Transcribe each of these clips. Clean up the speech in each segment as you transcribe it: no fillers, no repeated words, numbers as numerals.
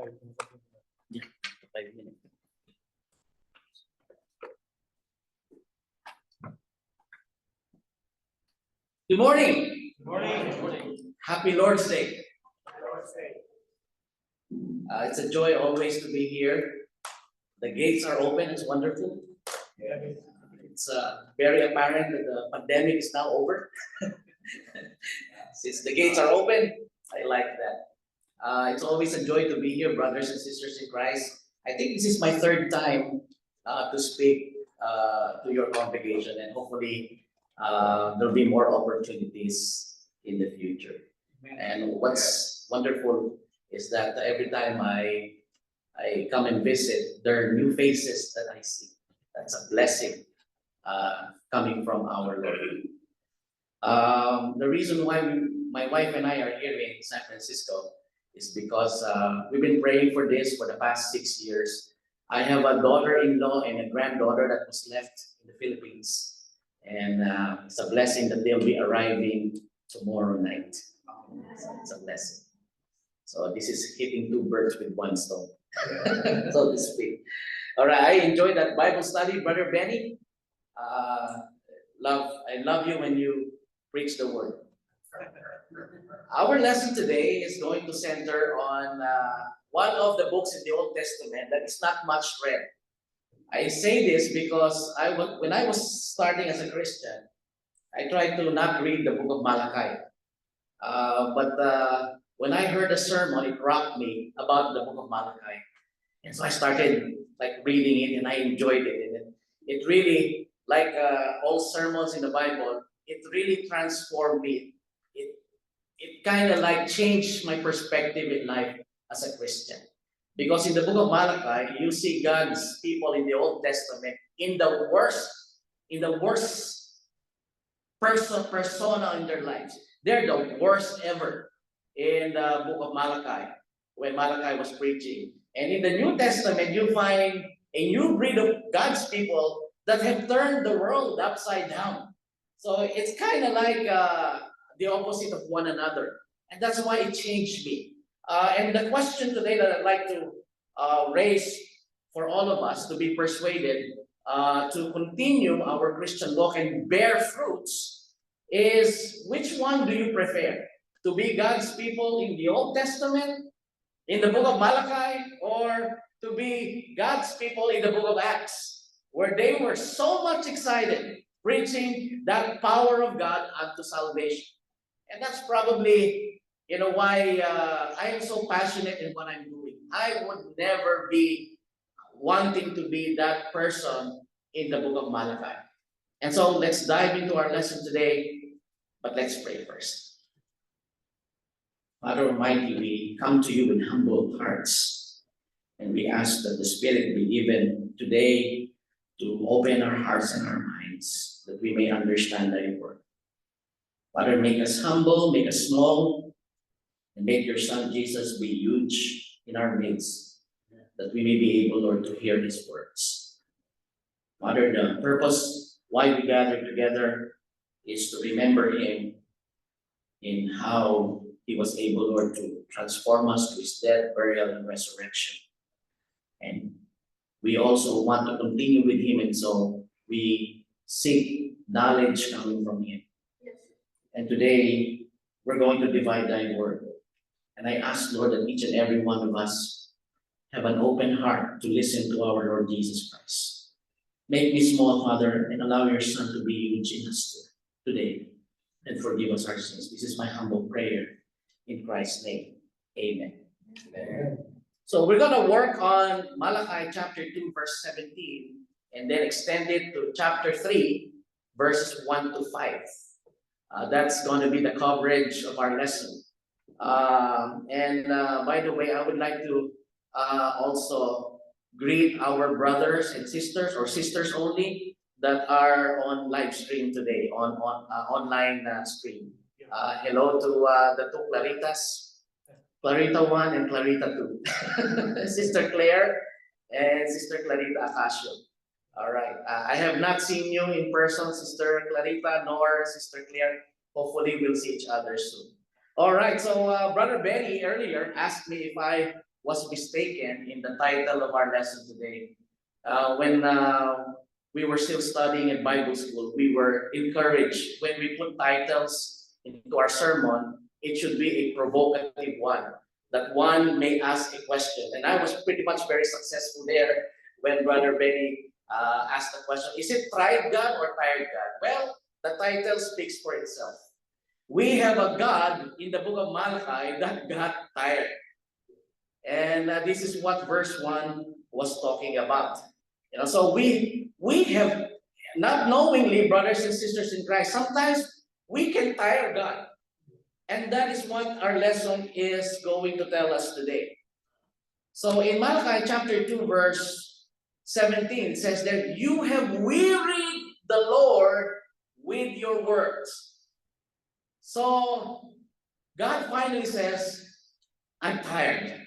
Yeah, 5 minutes. Good morning. Good morning. Happy Lord's Day. It's a joy always to be here. The gates are open. It's wonderful. It's very apparent that the pandemic is now over. Since the gates are open, I like that. It's always a joy to be here, brothers and sisters in Christ. I think this is my third time to speak to your congregation, and hopefully there'll be more opportunities in the future. And what's wonderful is that every time I come and visit, there are new faces that I see. That's a blessing coming from our Lord. The reason why my wife and I are here in San Francisco is because we've been praying for this for the past 6 years. I have a daughter-in-law and a granddaughter that was left in the Philippines, and it's a blessing that they'll be arriving tomorrow night. So it's a blessing. So this is hitting two birds with one stone, so to speak. All right, I enjoyed that Bible study, Brother Benny. I love you when you preach the word. Our lesson today is going to center on one of the books in the Old Testament that is not much read. I say this because when I was starting as a Christian, I tried to not read the book of Malachi. But when I heard a sermon, it rocked me about the book of Malachi. And so I started reading it, and I enjoyed it. And it really, like all sermons in the Bible, it really transformed me. It kind of changed my perspective in life as a Christian. Because in the book of Malachi, you see God's people in the Old Testament in the worst persona in their lives. They're the worst ever in the book of Malachi, when Malachi was preaching. And in the New Testament, you find a new breed of God's people that have turned the world upside down. So it's kind of like the opposite of one another. And that's why it changed me. And the question today that I'd like to raise for all of us to be persuaded to continue our Christian walk and bear fruits is, which one do you prefer? To be God's people in the Old Testament, in the book of Malachi, or to be God's people in the book of Acts, where they were so much excited preaching that power of God unto salvation? And that's probably, why I am so passionate in what I'm doing. I would never be wanting to be that person in the book of Malachi. And so let's dive into our lesson today, but let's pray first. Father Almighty, we come to you with humble hearts, and we ask that the Spirit be given today to open our hearts and our minds, that we may understand thy word. Father, make us humble, make us small, and make your Son Jesus be huge in our midst, that we may be able, Lord, to hear his words. Father, the purpose why we gather together is to remember him in how he was able, Lord, to transform us to his death, burial, and resurrection. And we also want to continue with him, and so we seek knowledge coming from him. And today, we're going to divide thy word. And I ask, Lord, that each and every one of us have an open heart to listen to our Lord Jesus Christ. Make me small, Father, and allow your Son to be huge in us today, and forgive us our sins. This is my humble prayer in Christ's name. Amen. Amen. So we're going to work on Malachi chapter 2, verse 17, and then extend it to chapter 3, verses 1 to 5. That's going to be the coverage of our lesson. By the way, I would like to also greet our brothers and sisters, or sisters only, that are on live stream today, on online stream. Hello to the two Claritas, Clarita 1 and Clarita 2, Sister Claire and Sister Clarita Acacio. All right. I have not seen you in person, Sister Clarita, nor Sister Claire. Hopefully, we'll see each other soon. All right. So, Brother Benny earlier asked me if I was mistaken in the title of our lesson today. When we were still studying at Bible school, we were encouraged when we put titles into our sermon, it should be a provocative one, that one may ask a question. And I was pretty much very successful there when Brother Benny asked the question, is it tried God or tired God? Well, the title speaks for itself. We have a God in the book of Malachi that got tired. And this is what verse 1 was talking about. So we have, not knowingly, brothers and sisters in Christ, sometimes we can tire God. And that is what our lesson is going to tell us today. So in Malachi chapter 2, verse 17, it says that you have wearied the Lord with your words. So God finally says, I'm tired.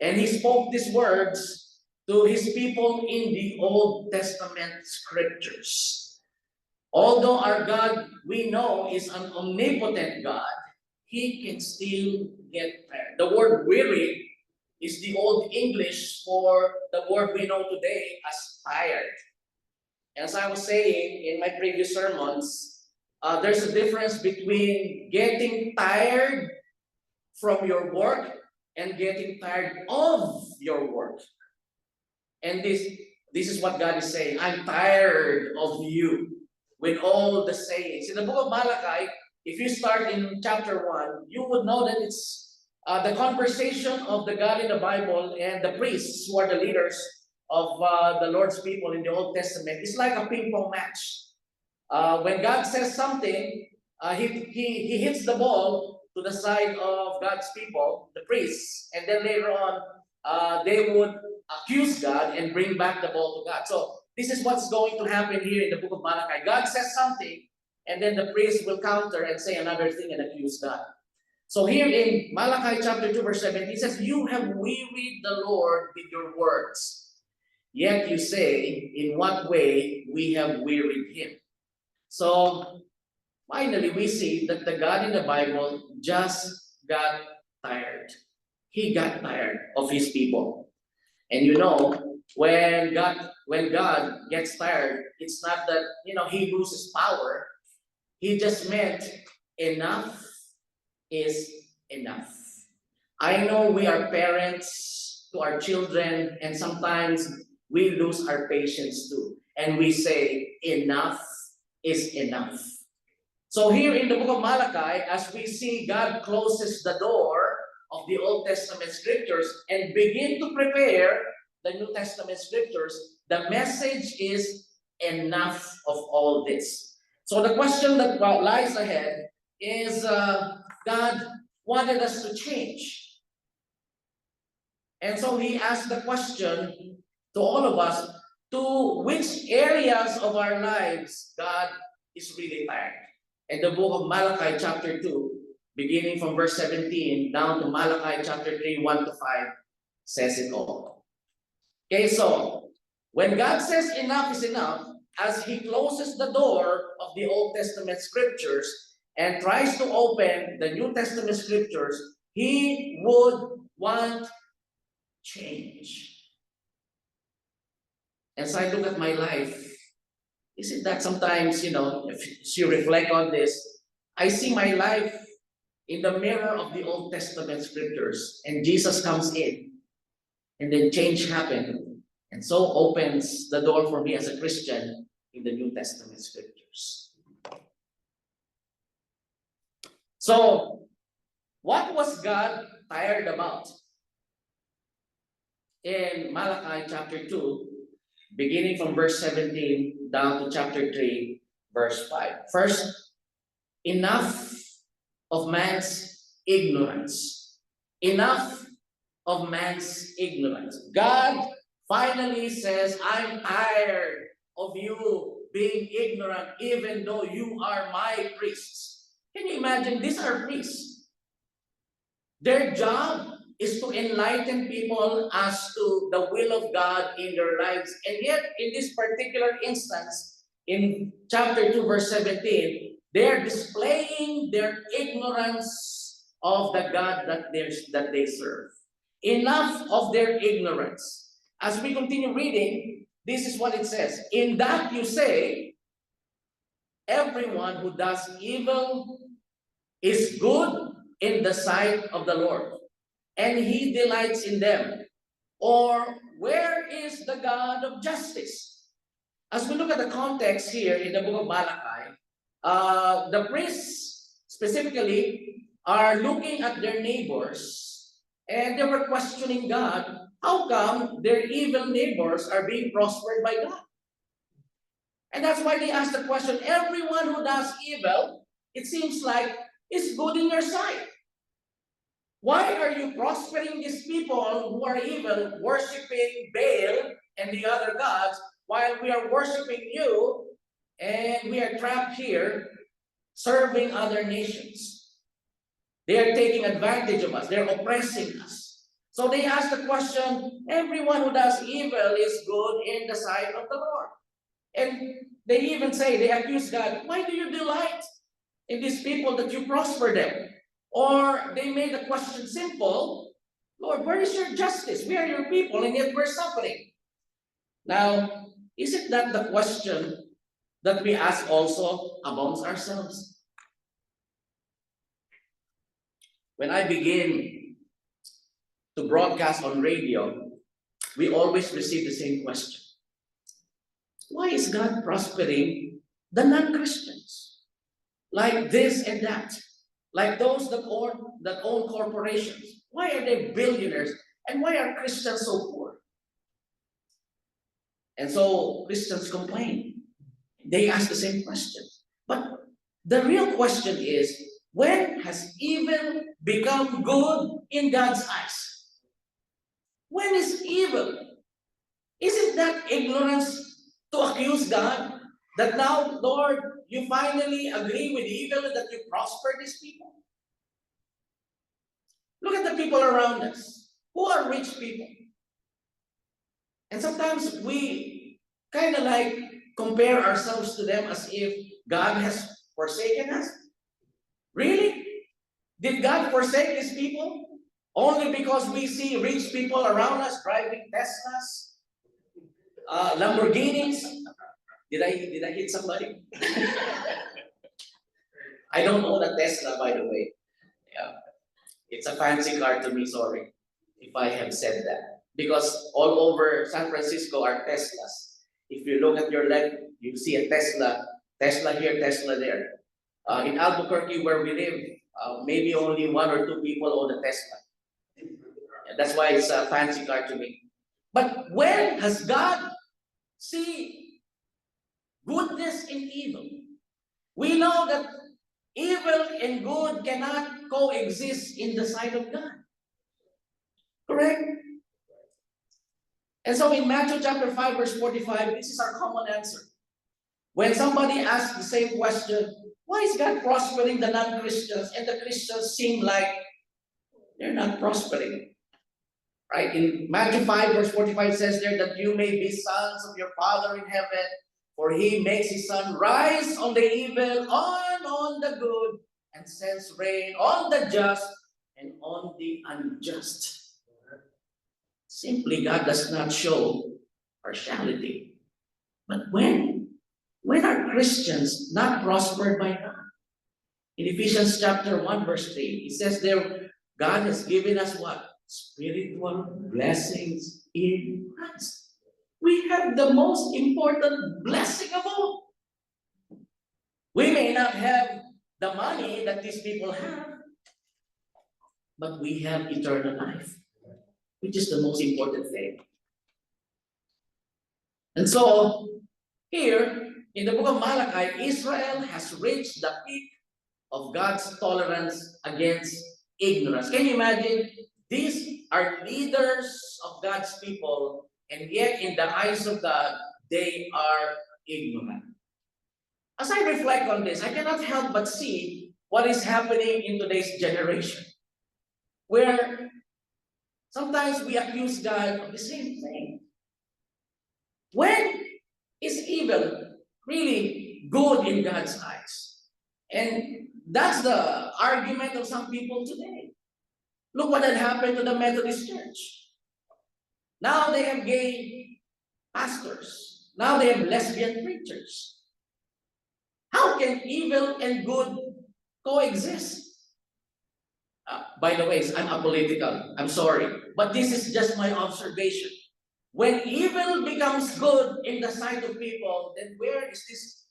And he spoke these words to his people in the Old Testament scriptures. Although our God, we know, is an omnipotent God, he can still get tired. The word weary is the Old English for the word we know today as tired. As I was saying in my previous sermons, there's a difference between getting tired from your work and getting tired of your work. And this is what God is saying. I'm tired of you with all the sayings. In the book of Malachi, if you start in chapter 1, you would know that it's the conversation of the God in the Bible and the priests who are the leaders of the Lord's people in the Old Testament. It's like a ping pong match. When God says something, he hits the ball to the side of God's people, the priests, and then later on, they would accuse God and bring back the ball to God. So this is what's going to happen here in the book of Malachi. God says something, and then the priest will counter and say another thing and accuse God. So here in Malachi chapter 2, verse 7, he says, you have wearied the Lord with your words. Yet you say, in what way we have wearied him? So finally, we see that the God in the Bible just got tired. He got tired of his people. And when God gets tired, it's not that, he loses power. He just meant enough is enough. I know we are parents to our children, and sometimes we lose our patience too. And we say, enough is enough. So here in the book of Malachi, as we see God closes the door of the Old Testament scriptures and begin to prepare the New Testament scriptures, the message is enough of all this. So the question that lies ahead is, God wanted us to change. And so he asked the question to all of us, to which areas of our lives God is really tired. And the book of Malachi chapter 2, beginning from verse 17 down to Malachi chapter 3, 1 to 5, says it all. Okay, so when God says enough is enough, as he closes the door of the Old Testament scriptures and tries to open the New Testament scriptures, he would want change. As I look at my life, is it that sometimes, if you reflect on this, I see my life in the mirror of the Old Testament scriptures, and Jesus comes in, and then change happened, and so opens the door for me as a Christian in the New Testament scriptures. So, what was God tired about? In Malachi chapter 2, beginning from verse 17 down to chapter 3, verse 5. First, enough of man's ignorance. Enough of man's ignorance. God finally says, I'm tired of you being ignorant, even though you are my priests. Can you imagine? These are priests. Their job is to enlighten people as to the will of God in their lives. And yet, in this particular instance, in chapter 2, verse 17, they are displaying their ignorance of the God that they serve. Enough of their ignorance. As we continue reading, this is what it says. In that you say, everyone who does evil is good in the sight of the Lord, and he delights in them. Or where is the God of justice? As we look at the context here in the book of Malachi, the priests specifically are looking at their neighbors and they were questioning God. How come their evil neighbors are being prospered by God? And that's why they ask the question, everyone who does evil, it seems like, is good in your sight. Why are you prospering these people who are evil, worshiping Baal and the other gods, while we are worshiping you and we are trapped here serving other nations? They are taking advantage of us. They're oppressing us. So they ask the question, everyone who does evil is good in the sight of the Lord. And they even say, they accuse God, why do you delight in these people that you prosper them? Or they made the question simple, Lord, where is your justice? We are your people and yet we're suffering. Now, isn't that the question that we ask also amongst ourselves? When I begin to broadcast on radio, we always receive the same question. Why is God prospering the non-Christians? Like this and that. Like those that own corporations. Why are they billionaires? And why are Christians so poor? And so Christians complain. They ask the same question. But the real question is, when has evil become good in God's eyes? When is evil? Isn't that ignorance to accuse God? That now, Lord, you finally agree with evil and that you prosper these people? Look at the people around us. Who are rich people? And sometimes we kind of like compare ourselves to them as if God has forsaken us. Really? Did God forsake these people? Only because we see rich people around us driving Teslas, Lamborghinis. Did I hit somebody? I don't own a Tesla, by the way. Yeah. It's a fancy car to me, sorry, if I have said that. Because all over San Francisco are Teslas. If you look at your left, you see a Tesla. Tesla here, Tesla there. In Albuquerque, where we live, maybe only one or two people own a Tesla. And that's why it's a fancy car to me. But when has God seen goodness in evil? We know that evil and good cannot coexist in the sight of God. Correct? And so in Matthew chapter 5, verse 45, this is our common answer. When somebody asks the same question, why is God prospering the non-Christians and the Christians seem like they're not prospering? Right? In Matthew 5, verse 45 says there that you may be sons of your Father in heaven, for he makes his sun rise on the evil and on the good, and sends rain on the just and on the unjust. Simply, God does not show partiality. But when are Christians not prospered by God? In Ephesians chapter 1, verse 3, he says there, God has given us what? Spiritual blessings in Christ. We have the most important blessing of all. We may not have the money that these people have, but we have eternal life, which is the most important thing. And so, here, in the book of Malachi, Israel has reached the peak of God's tolerance against ignorance. Can you imagine? These are leaders of God's people, and yet in the eyes of God, they are ignorant. As I reflect on this, I cannot help but see what is happening in today's generation, where sometimes we accuse God of the same thing. When is evil really good in God's eyes? And that's the argument of some people today. Look what had happened to the Methodist Church. Now they have gay pastors. Now they have lesbian preachers. How can evil and good coexist? By the way, I'm apolitical. I'm sorry. But this is just my observation. When evil becomes good in the sight of people, then where is this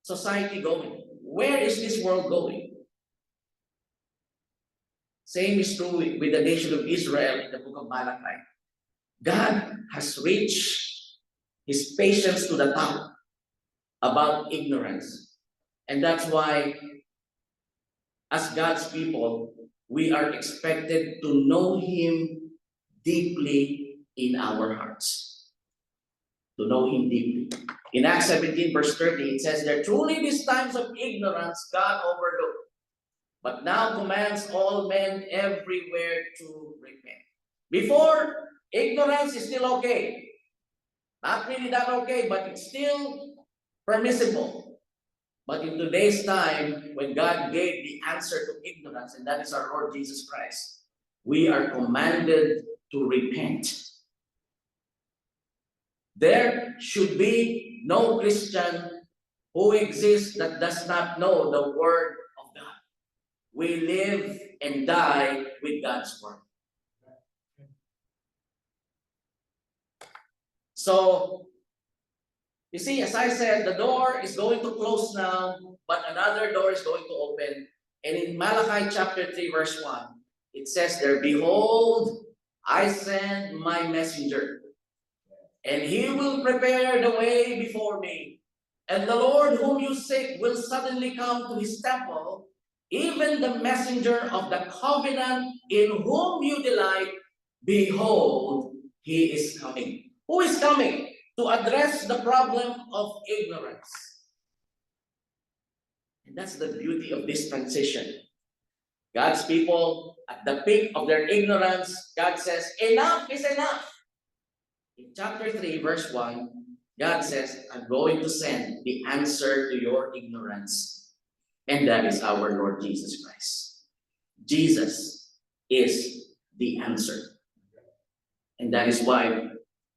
society going? Where is this world going? Same is true with the nation of Israel in the book of Malachi. God has reached his patience to the top about ignorance. And that's why, as God's people, we are expected to know him deeply in our hearts. To know him deeply. In Acts 17 verse 30, it says there, truly these times of ignorance God overlooked, but now commands all men everywhere to repent. Before, ignorance is still okay. Not really that okay, but it's still permissible. But in today's time, when God gave the answer to ignorance, and that is our Lord Jesus Christ, we are commanded to repent. There should be no Christian who exists that does not know the Word of God. We live and die with God's Word. So, you see, as I said, the door is going to close now, but another door is going to open. And in Malachi chapter 3, verse 1, it says there, behold, I send my messenger, and he will prepare the way before me. And the Lord whom you seek will suddenly come to his temple, even the messenger of the covenant in whom you delight. Behold, he is coming. Who is coming? To address the problem of ignorance. And that's the beauty of this transition. God's people, at the peak of their ignorance, God says, enough is enough. In chapter 3, verse 1, God says, I'm going to send the answer to your ignorance. And that is our Lord Jesus Christ. Jesus is the answer. And that is why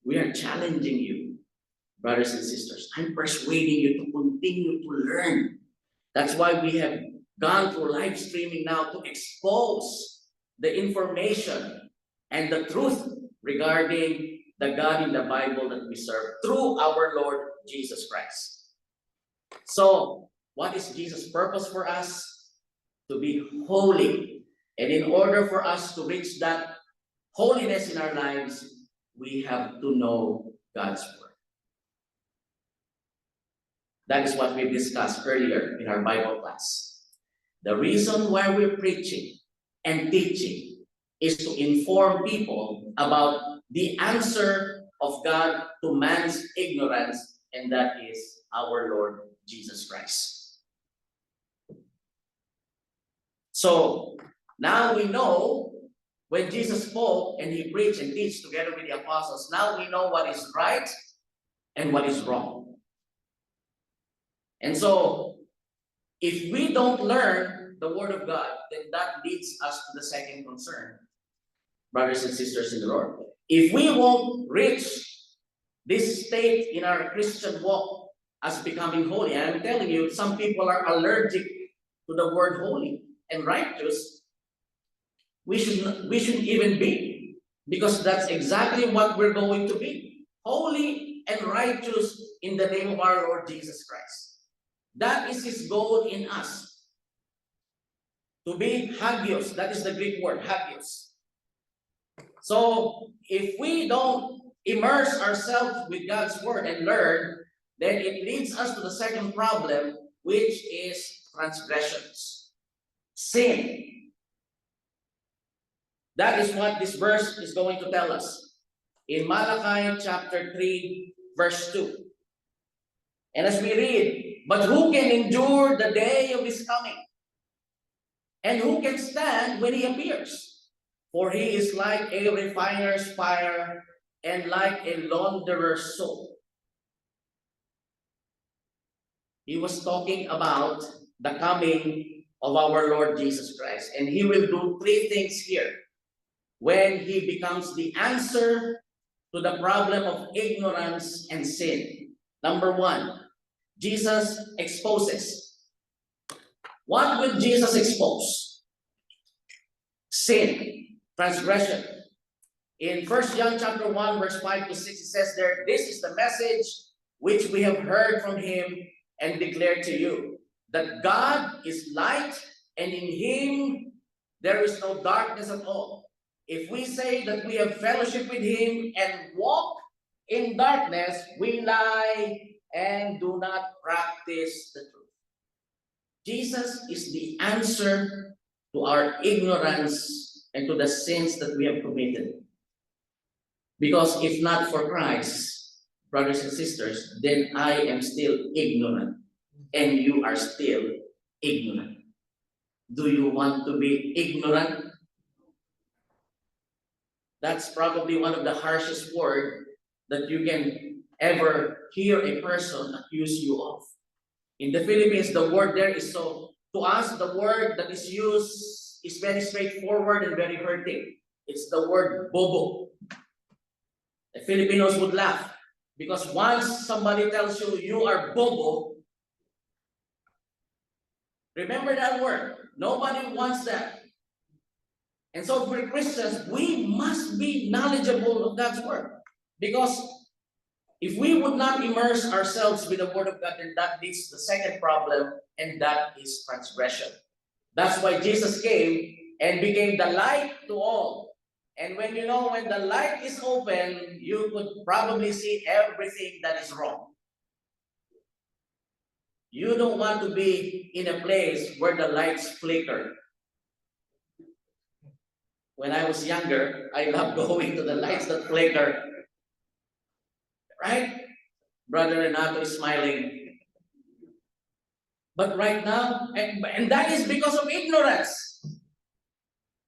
we are challenging you, brothers and sisters. I'm persuading you to continue to learn. That's why we have gone through live streaming now to expose the information and the truth regarding the God in the Bible that we serve through our Lord Jesus Christ. So, what is Jesus' purpose for us? To be holy. And in order for us to reach that holiness in our lives, we have to know God's Word. That is what we discussed earlier in our Bible class. The reason why we're preaching and teaching is to inform people about the answer of God to man's ignorance, and that is our Lord Jesus Christ. So, now we know when Jesus spoke and he preached and teached together with the apostles, now we know what is right and what is wrong. And so, if we don't learn the Word of God, then that leads us to the second concern, brothers and sisters in the Lord. If we won't reach this state in our Christian walk as becoming holy, and I'm telling you, some people are allergic to the word holy and righteous. We shouldn't even be, because that's exactly what we're going to be. Holy and righteous in the name of our Lord Jesus Christ. That is his goal in us. To be hagios, that is the Greek word, hagios. So, if we don't immerse ourselves with God's Word and learn, then it leads us to the second problem, which is transgressions. Sin. That is what this verse is going to tell us. In Malachi chapter 3, verse 2. And as we read, but who can endure the day of his coming? And who can stand when he appears? For he is like a refiner's fire and like a launderer's soap. He was talking about the coming of our Lord Jesus Christ. And he will do three things here when he becomes the answer to the problem of ignorance and sin. Number one, Jesus exposes. What will Jesus expose? Sin, transgression. In 1 John chapter 1, verse 5 to 6, it says there, this is the message which we have heard from him and declared to you, that God is light, and in him there is no darkness at all. If we say that we have fellowship with him and walk in darkness, we lie and do not practice the truth. Jesus is the answer to our ignorance and to the sins that we have committed. Because if not for Christ, brothers and sisters, then I am still ignorant and you are still ignorant. Do you want to be ignorant? That's probably one of the harshest words that you can ever hear a person accuse you of. In the Philippines, the word there is so, to us, the word that is used is very straightforward and very hurting. It's the word bobo. The Filipinos would laugh because once somebody tells you you are bobo, remember that word. Nobody wants that. And so for Christians, we must be knowledgeable of God's word. Because if we would not immerse ourselves with the word of God, then that leads to the second problem, and that is transgression. That's why Jesus came and became the light to all. And when the light is open, you could probably see everything that is wrong. You don't want to be in a place where the lights flicker. When I was younger, I loved going to the lights that flicker. Right? Brother Renato is smiling. But right now, and that is because of ignorance.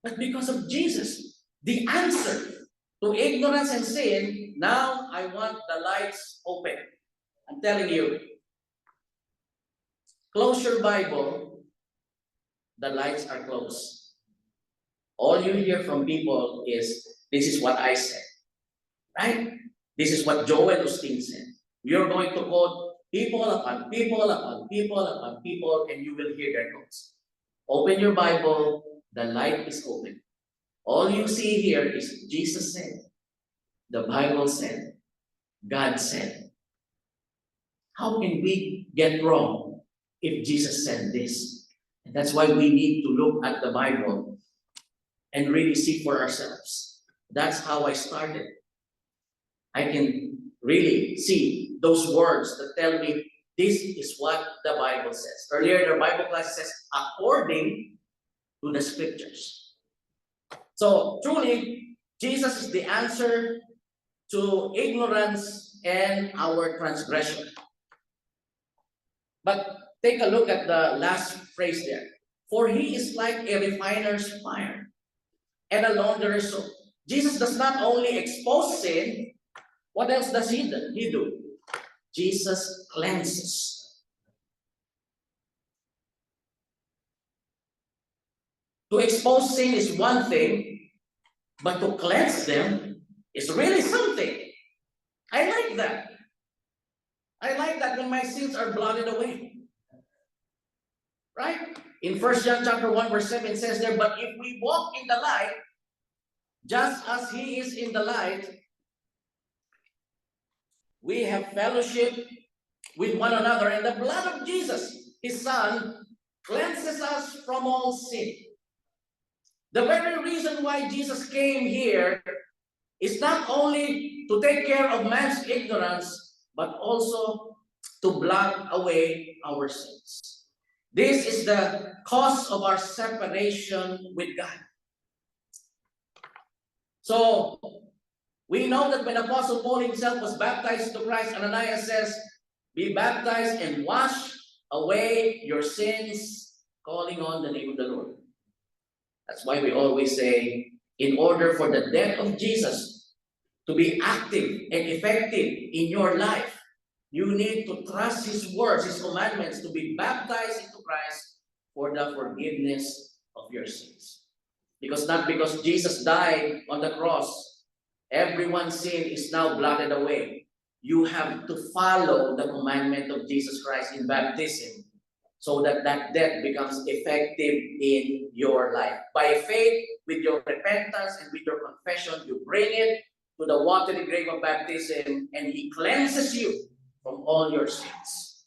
But because of Jesus, the answer to ignorance and sin, now I want the lights open. I'm telling you, close your Bible, the lights are closed. All you hear from people is, this is what I said. Right? This is what Joel Osteen said. You're going to quote people upon people upon people upon people, and you will hear their quotes. Open your Bible, the light is open. All you see here is Jesus said, the Bible said, God said. How can we get wrong if Jesus said this? And that's why we need to look at the Bible and really see for ourselves. That's how I started. I can really see those words that tell me this is what the Bible says. Earlier, the Bible class says, according to the scriptures. So truly, Jesus is the answer to ignorance and our transgression. But take a look at the last phrase there. For he is like a refiner's fire and a launderer's soap. Jesus does not only expose sin, what else does he do? Jesus cleanses. To expose sin is one thing, but to cleanse them is really something. I like that. I like that when my sins are blotted away. Right? In 1 John chapter 1, verse 7 says there, but if we walk in the light, just as he is in the light, we have fellowship with one another, and the blood of Jesus, his son, cleanses us from all sin. The very reason why Jesus came here is not only to take care of man's ignorance, but also to blot away our sins. This is the cause of our separation with God. So, we know that when Apostle Paul himself was baptized to Christ, Ananias says, be baptized and wash away your sins, calling on the name of the Lord. That's why we always say, in order for the death of Jesus to be active and effective in your life, you need to trust his words, his commandments, to be baptized into Christ for the forgiveness of your sins. Because not because Jesus died on the cross, everyone's sin is now blotted away. You have to follow the commandment of Jesus Christ in baptism so that that death becomes effective in your life. By faith, with your repentance and with your confession, you bring it to the watery grave of baptism, and He cleanses you from all your sins.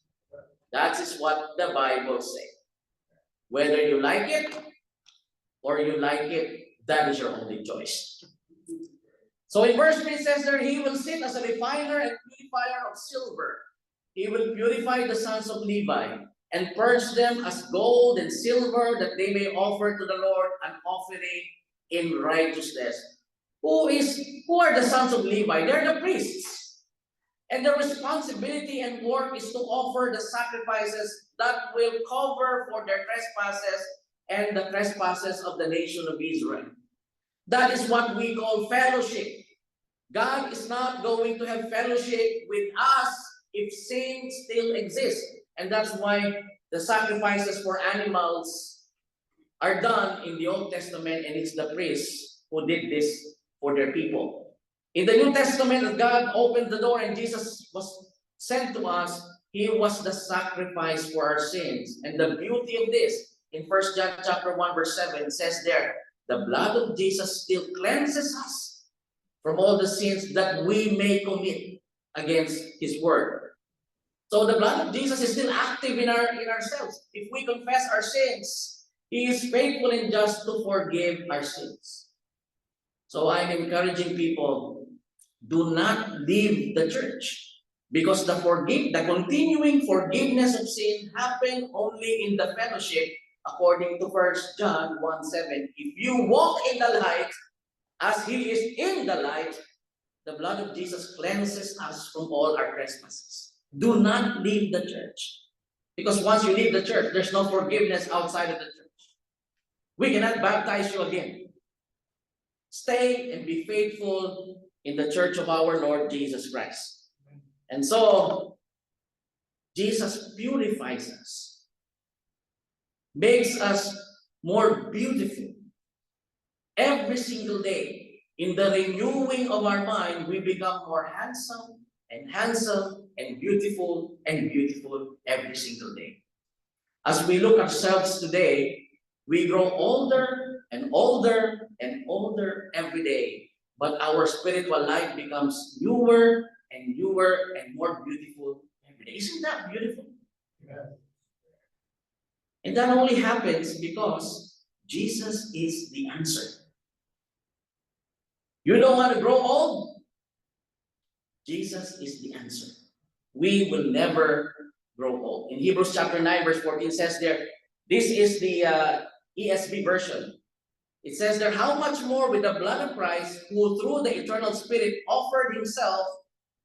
That is what the Bible says. Whether you like it or you like it, that is your only choice. So in verse 3 it says there, He will sit as a refiner and purifier of silver. He will purify the sons of Levi and purge them as gold and silver, that they may offer to the Lord an offering in righteousness. Who are the sons of Levi? They're the priests. And the responsibility and work is to offer the sacrifices that will cover for their trespasses and the trespasses of the nation of Israel. That is what we call fellowship. God is not going to have fellowship with us if sin still exists. And that's why the sacrifices for animals are done in the Old Testament, and it's the priests who did this for their people. In the New Testament, God opened the door and Jesus was sent to us. He was the sacrifice for our sins. And the beauty of this, in 1 John chapter 1, verse 7, it says there, the blood of Jesus still cleanses us from all the sins that we may commit against His word. So the blood of Jesus is still active in ourselves. If we confess our sins, He is faithful and just to forgive our sins. So I'm encouraging people, do not leave the church, because the continuing forgiveness of sin happen only in the fellowship, according to 1 John 1:7. If you walk in the light, as He is in the light, the blood of Jesus cleanses us from all our trespasses. Do not leave the church. Because once you leave the church, there's no forgiveness outside of the church. We cannot baptize you again. Stay and be faithful in the church of our Lord Jesus Christ. And so, Jesus purifies us, makes us more beautiful. Every single day, in the renewing of our mind, we become more handsome and beautiful every single day. As we look ourselves today, we grow older and older and older every day, but our spiritual life becomes newer and newer and more beautiful every day. Isn't that beautiful? Yeah. And that only happens because Jesus is the answer. You don't want to grow old? Jesus is the answer. We will never grow old. In Hebrews chapter 9, verse 14 says there, this is the ESV version. It says there, how much more with the blood of Christ, who through the eternal Spirit offered Himself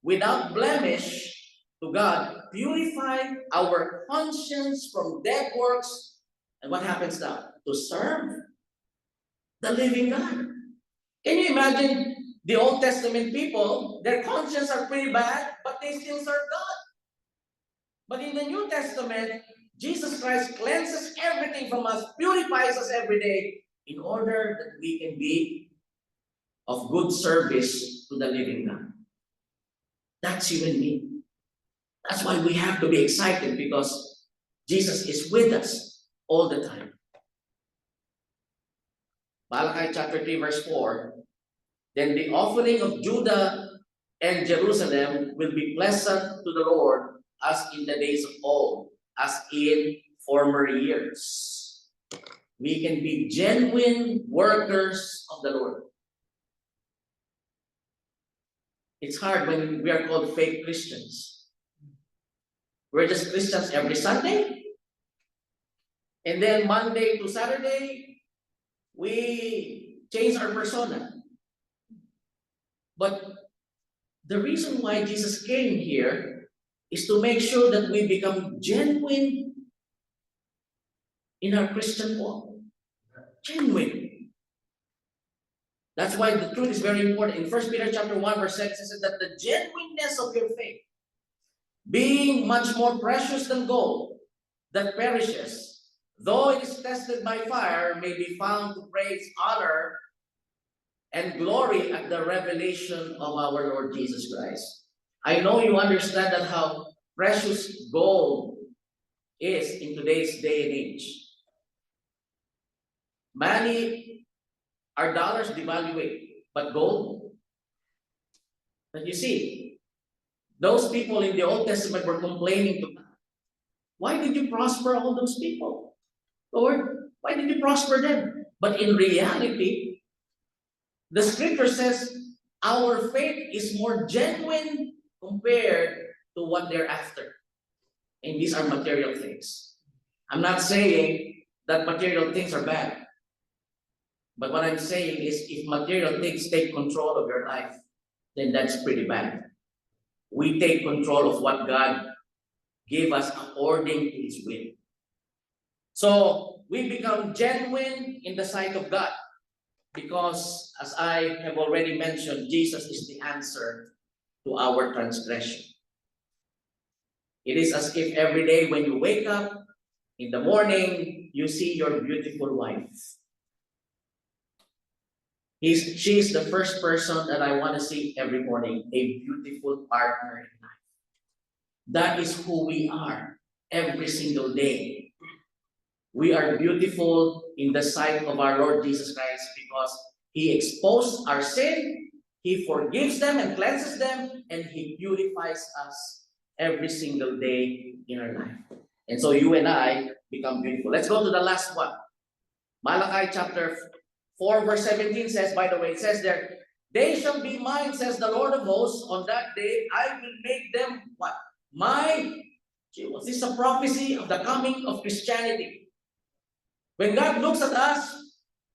without blemish to God, purify our conscience from dead works. And what happens now? To serve the living God. Can you imagine the Old Testament people? Their conscience are pretty bad, but they still serve God. But in the New Testament, Jesus Christ cleanses everything from us, purifies us every day, in order that we can be of good service to the living God. That's you and me. That's why we have to be excited, because Jesus is with us all the time. Malachi chapter 3, verse 4, then the offering of Judah and Jerusalem will be pleasant to the Lord as in the days of old, as in former years. We can be genuine workers of the Lord. It's hard when we are called fake Christians. We're just Christians every Sunday, and then Monday to Saturday, we change our persona. But the reason why Jesus came here is to make sure that we become genuine in our Christian walk. Genuine. That's why the truth is very important. In 1 Peter chapter 1, verse 6, it says that the genuineness of your faith, being much more precious than gold that perishes, though it is tested by fire, may be found to praise, honor, and glory at the revelation of our Lord Jesus Christ. I know you understand that how precious gold is in today's day and age. Money, our dollars devaluate, but gold. But you see, those people in the Old Testament were complaining to God. Why did you prosper all those people? Lord, why did you prosper them? But in reality, the scripture says our faith is more genuine compared to what they're after. And these are material things. I'm not saying that material things are bad. But what I'm saying is if material things take control of your life, then that's pretty bad. We take control of what God gave us according to His will. So we become genuine in the sight of God because, as I have already mentioned, Jesus is the answer to our transgression. It is as if every day when you wake up in the morning, you see your beautiful wife. She is the first person that I want to see every morning, a beautiful partner in life. That is who we are every single day. We are beautiful in the sight of our Lord Jesus Christ because He exposed our sin, He forgives them and cleanses them, and He purifies us every single day in our life. And so you and I become beautiful. Let's go to the last one. Malachi chapter 4 verse 17 says, by the way, it says there, they shall be mine, says the Lord of hosts, on that day I will make them what? My jewels. This is a prophecy of the coming of Christianity. When God looks at us,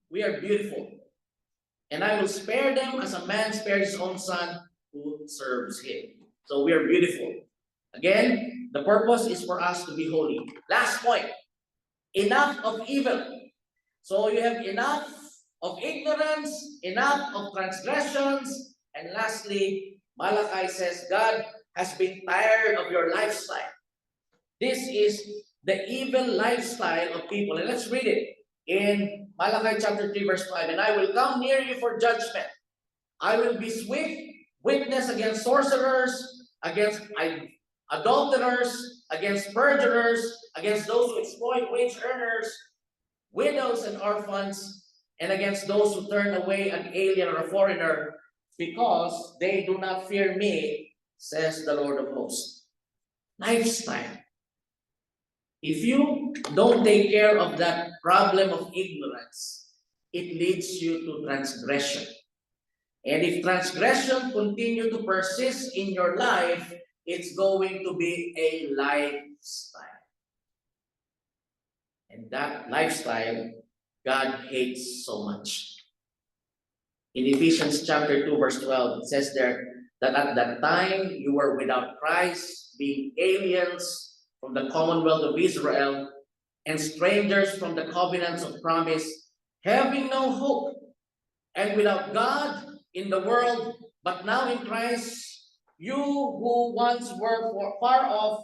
we are beautiful. And I will spare them as a man spares his own son who serves him. So we are beautiful. Again, the purpose is for us to be holy. Last point, enough of evil. So you have enough of ignorance, enough of transgressions, and lastly, Malachi says, God has been tired of your lifestyle. This is the evil lifestyle of people. And let's read it in Malachi chapter 3, verse 5. And I will come near you for judgment. I will be swift witness against sorcerers, against adulterers, against perjurers, against those who exploit wage earners, widows and orphans, and against those who turn away an alien or a foreigner, because they do not fear me, says the Lord of hosts. Lifestyle. If you don't take care of that problem of ignorance, it leads you to transgression. And if transgression continue to persist in your life, it's going to be a lifestyle. And that lifestyle, God hates so much. In Ephesians chapter 2, verse 12, it says there that at that time you were without Christ, being aliens from the commonwealth of Israel and strangers from the covenants of promise, having no hope and without God in the world, but now in Christ, you who once were far off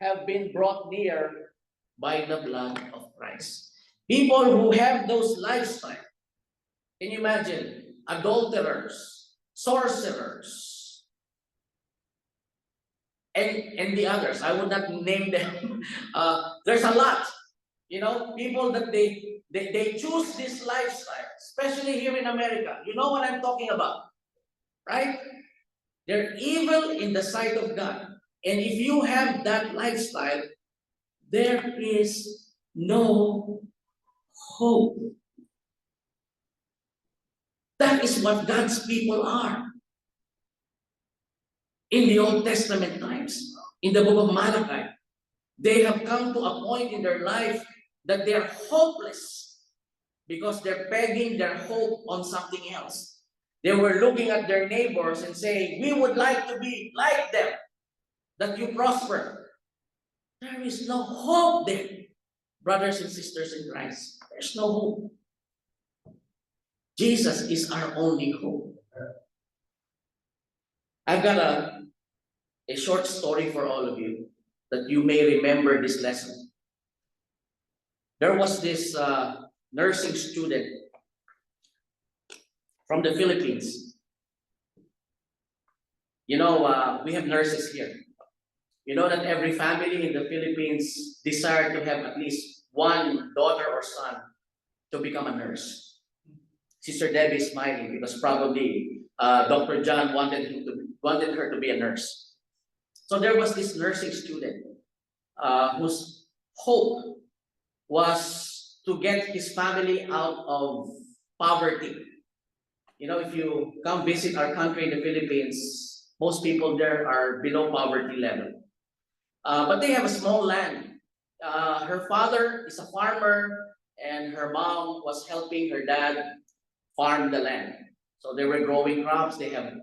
have been brought near by the blood of Christ. People who have those lifestyles, can you imagine? Adulterers, sorcerers, and the others. I would not name them. There's a lot. You know, people that they choose this lifestyle, especially here in America. You know what I'm talking about, right? They're evil in the sight of God. And if you have that lifestyle, there is no hope. That is what God's people are. In the Old Testament times, in the book of Malachi, they have come to a point in their life that they're hopeless because they're pegging their hope on something else. They were looking at their neighbors and saying, we would like to be like them, that you prosper. There is no hope there, brothers and sisters in Christ. There's no hope. Jesus is our only hope. I've got a short story for all of you that you may remember this lesson. there was this nursing student from the Philippines. You know, we have nurses here. You know that every family in the Philippines desire to have at least one daughter or son to become a nurse. Sister Debbie is smiling because probably Dr. John wanted her to be a nurse. So there was this nursing student whose hope was to get his family out of poverty. You know, if you come visit our country in the Philippines, most people there are below poverty level. But they have a small land. Her father is a farmer, and her mom was helping her dad farm the land. So they were growing crops. They have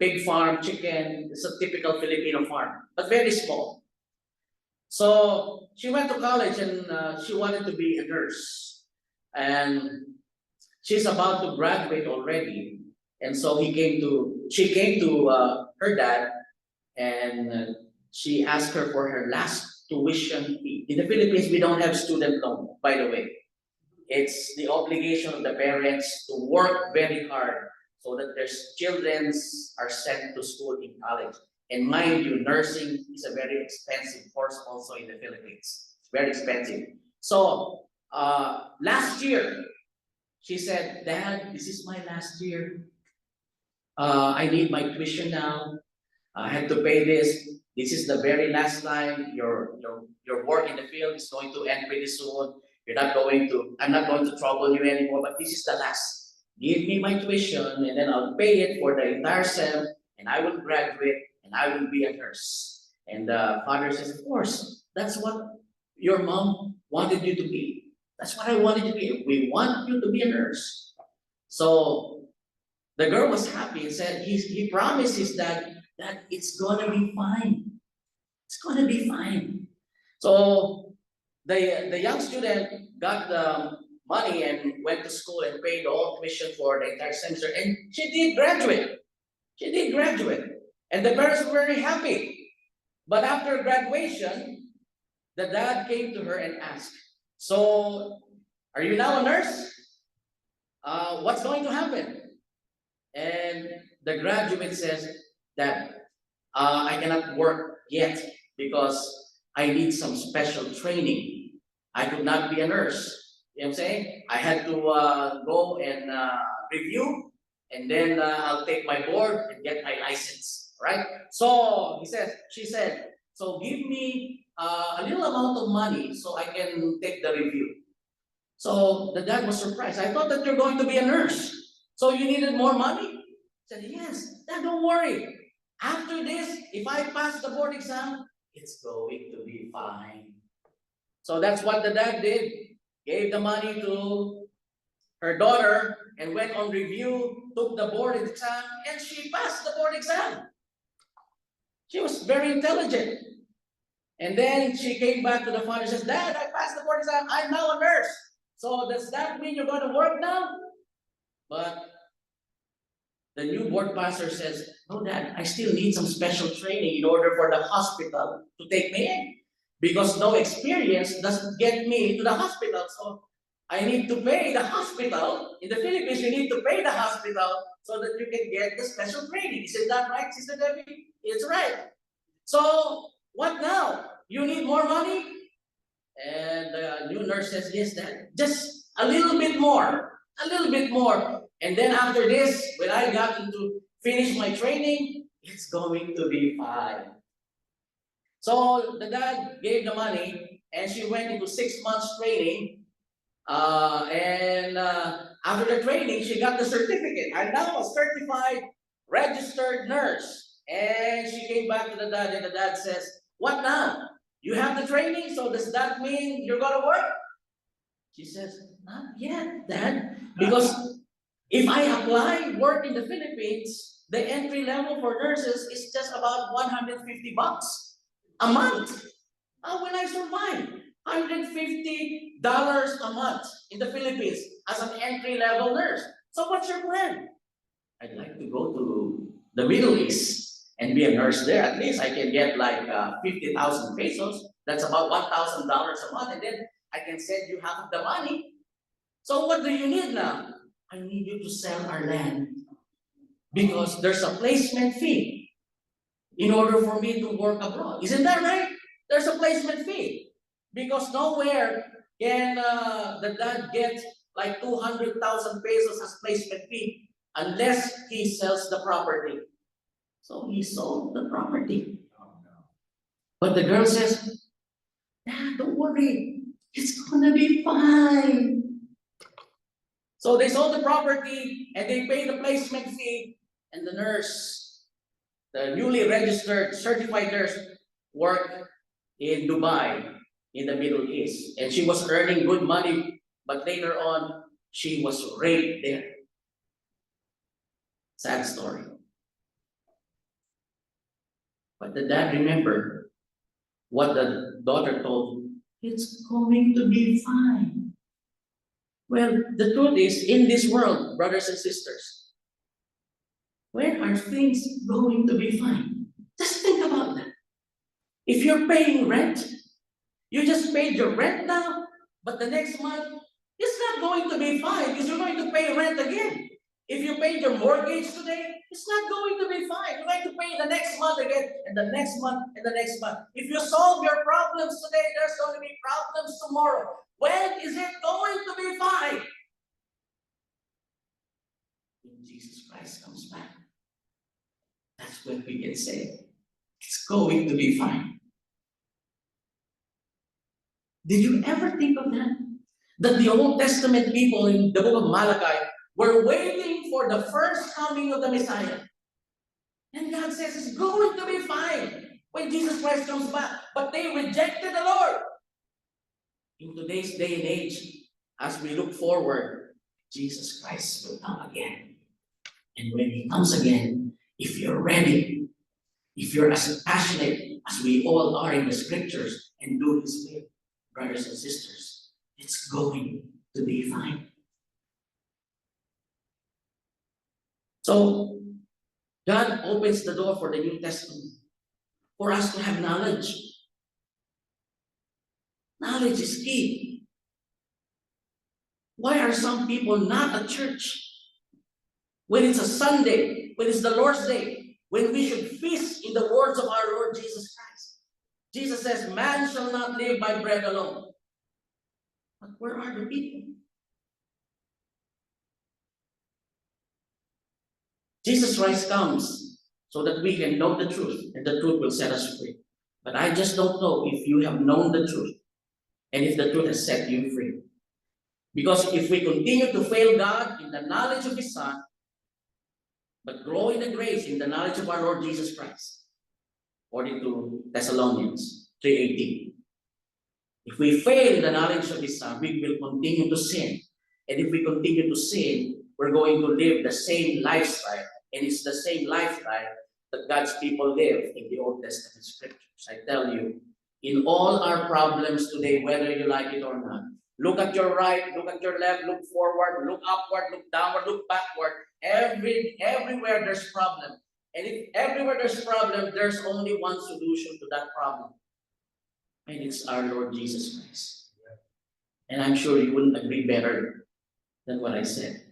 pig farm, chicken. It's a typical Filipino farm, but very small. So she went to college and she wanted to be a nurse. And she's about to graduate already. And so she came to her dad and she asked her for her last tuition fee. In the Philippines, we don't have student loan, by the way. It's the obligation of the parents to work very hard so that their children are sent to school in college. And mind you, nursing is a very expensive course also in the Philippines. It's very expensive. So last year, she said, "Dad, this is my last year. I need my tuition now. I have to pay this. This is the very last time your work in the field is going to end pretty soon. I'm not going to trouble you anymore, but this is the last. Give me my tuition and then I'll pay it for the entire sem and I will graduate and I will be a nurse." And the father says, "Of course, that's what your mom wanted you to be. That's what I wanted you to be. We want you to be a nurse." So the girl was happy and said, he promises that it's gonna be fine. It's gonna be fine. So the young student got the money and went to school and paid all tuition for the entire semester, and she did graduate. She did graduate, and the parents were very happy. But after graduation, the dad came to her and asked, "So, are you now a nurse? What's going to happen?" And the graduate says that I cannot work yet because I need some special training. I could not be a nurse. You know what I'm saying? I had to go and review, and then I'll take my board and get my license. Right? So she said, "So give me a little amount of money so I can take the review." So the dad was surprised. "I thought that you're going to be a nurse. So you needed more money?" He said, "Yes, Dad, don't worry. After this, if I pass the board exam, it's going to be fine." So that's what the dad did. Gave the money to her daughter and went on review, took the board exam, and she passed the board exam. She was very intelligent. And then she came back to the father and says, "Dad, I passed the board exam. I'm now a nurse. So does that mean you're going to work now?" But the new board pastor says, "No, Dad, I still need some special training in order for the hospital to take me in. Because no experience doesn't get me to the hospital. So I need to pay the hospital. In the Philippines, you need to pay the hospital so that you can get the special training." Isn't that right, Sister Debbie? It's right. "So what now? You need more money?" And the new nurse says, "Yes, Dad, just a little bit more. A little bit more. And then after this, when I got to finish my training, it's going to be fine." So the dad gave the money, and she went into 6 months training. And after the training, she got the certificate. "I'm now a certified registered nurse." And she came back to the dad, and the dad says, "What now? You have the training, so does that mean you're going to work?" She says, "Not yet, Dad, because if I apply work in the Philippines, the entry level for nurses is just about $150 a month. How will I survive? $150 a month in the Philippines as an entry level nurse. So what's your plan?" "I'd like to go to the Middle East and be a nurse there. At least I can get like 50,000 pesos. That's about $1,000 a month. And then I can send you half of the money. So what do you need now? I need you to sell our land because there's a placement fee in order for me to work abroad. Isn't that right? There's a placement fee because nowhere can the dad get like 200,000 pesos as placement fee unless he sells the property. So he sold the property. But the girl says, Dad, don't worry. It's gonna be fine. So they sold the property and they paid the placement fee, and the nurse, the newly registered certified nurse, worked in Dubai in the Middle East. And she was earning good money, but later on, she was raped there. Sad story. But the dad remembered what the daughter told him. It's going to be fine. Well, the truth is, in this world, brothers and sisters, when are things going to be fine? Just think about that. If you're paying rent, you just paid your rent now, but the next month, it's not going to be fine because you're going to pay rent again. If you paid your mortgage today, it's not going to be fine. You're going to pay the next month again, and the next month, and the next month. If you solve your problems today, there's going to be problems tomorrow. When is it going to be fine? When Jesus Christ comes back, that's when we can say, it's going to be fine. Did you ever think of that? That the Old Testament people in the book of Malachi were waiting for the first coming of the Messiah. And God says it's going to be fine when Jesus Christ comes back. But they rejected the Lord. In today's day and age, as we look forward, Jesus Christ will come again. And when he comes again, if you're ready, if you're as passionate as we all are in the scriptures and do his will, brothers and sisters, it's going to be fine. So, God opens the door for the New Testament for us to have knowledge. Knowledge is key. Why are some people not at church? When it's a Sunday, when it's the Lord's Day, when we should feast in the words of our Lord Jesus Christ. Jesus says, man shall not live by bread alone. But where are the people? Jesus Christ comes so that we can know the truth, and the truth will set us free. But I just don't know if you have known the truth, and if the truth has set you free. Because if we continue to fail God in the knowledge of his Son, but grow in the grace in the knowledge of our Lord Jesus Christ, according to Thessalonians 3:18. If we fail in the knowledge of his Son, we will continue to sin. And if we continue to sin, we're going to live the same lifestyle. And it's the same lifestyle that God's people live in the Old Testament scriptures. I tell you, in all our problems today, whether you like it or not, look at your right, look at your left, look forward, look upward, look downward, look backward. Everywhere there's problem. And if everywhere there's problem, there's only one solution to that problem. And it's our Lord Jesus Christ. And I'm sure you wouldn't agree better than what I said.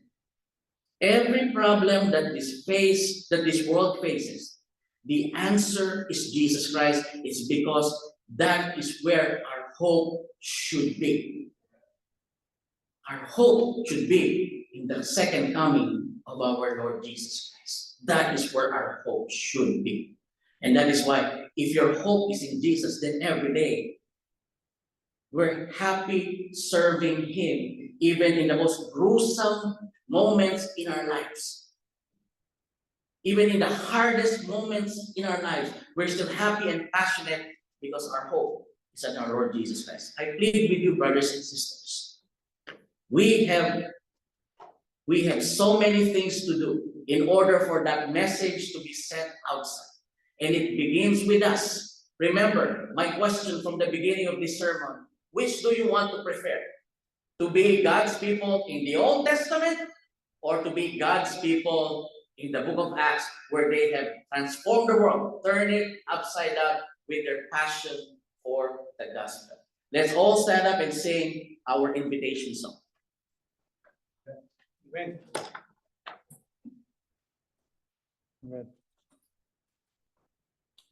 Every problem that this world faces, the answer is Jesus Christ. It's because that is where our hope should be. Our hope should be in the second coming of our Lord Jesus Christ. That is where our hope should be. And that is why, if your hope is in Jesus, then every day we're happy serving him, even in the most gruesome moments in our lives. Even in the hardest moments in our lives, we're still happy and passionate because our hope is in our Lord Jesus Christ. I plead with you, brothers and sisters. We have so many things to do in order for that message to be sent outside. And it begins with us. Remember, my question from the beginning of this sermon, which do you want to prefer? To be God's people in the Old Testament, or to be God's people in the book of Acts, where they have transformed the world, turned it upside down with their passion for the gospel? Let's all stand up and sing our invitation song. Amen. Amen.